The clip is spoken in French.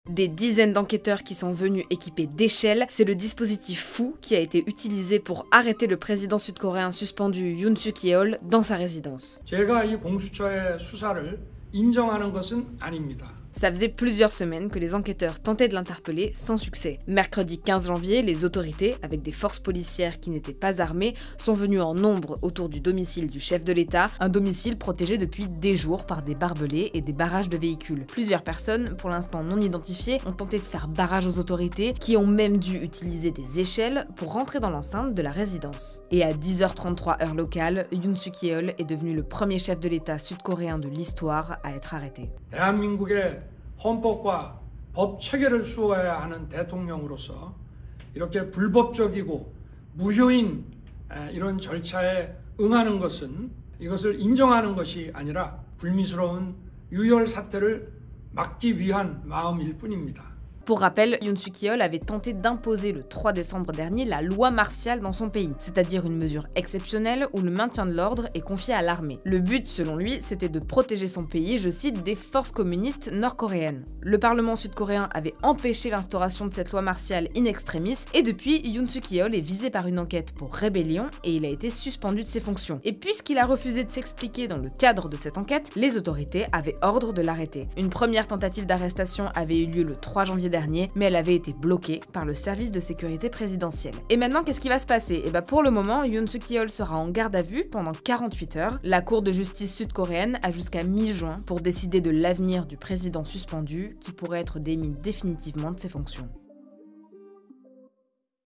Des dizaines d'enquêteurs qui sont venus équipés d'échelles, c'est le dispositif fou qui a été utilisé pour arrêter le président sud-coréen suspendu Yoon Suk-yeol dans sa résidence. 제가 이 공수처의 수사를 인정하는 것은 아닙니다. Ça faisait plusieurs semaines que les enquêteurs tentaient de l'interpeller sans succès. Mercredi 15 janvier, les autorités, avec des forces policières qui n'étaient pas armées, sont venues en nombre autour du domicile du chef de l'État, un domicile protégé depuis des jours par des barbelés et des barrages de véhicules. Plusieurs personnes, pour l'instant non identifiées, ont tenté de faire barrage aux autorités, qui ont même dû utiliser des échelles pour rentrer dans l'enceinte de la résidence. Et à 10h33 heure locale, Yoon Suk-yeol est devenu le premier chef de l'État sud-coréen de l'histoire à être arrêté. 대한민국의 헌법과 법 체계를 수호해야 하는 대통령으로서 이렇게 불법적이고 무효인 이런 절차에 응하는 것은 이것을 인정하는 것이 아니라 불미스러운 유혈 사태를 막기 위한 마음일 뿐입니다. Pour rappel, Yoon Suk-yeol avait tenté d'imposer le 3 décembre dernier la loi martiale dans son pays, c'est-à-dire une mesure exceptionnelle où le maintien de l'ordre est confié à l'armée. Le but, selon lui, c'était de protéger son pays, je cite, des forces communistes nord-coréennes. Le Parlement sud-coréen avait empêché l'instauration de cette loi martiale in extremis, et depuis, Yoon Suk-yeol est visé par une enquête pour rébellion et il a été suspendu de ses fonctions. Et puisqu'il a refusé de s'expliquer dans le cadre de cette enquête, les autorités avaient ordre de l'arrêter. Une première tentative d'arrestation avait eu lieu le 3 janvier dernier, mais elle avait été bloquée par le service de sécurité présidentiel. Et maintenant, qu'est-ce qui va se passer? Et pour le moment, Yoon Suk-yeol sera en garde à vue pendant 48 heures. La Cour de justice sud-coréenne a jusqu'à mi-juin pour décider de l'avenir du président suspendu, qui pourrait être démis définitivement de ses fonctions.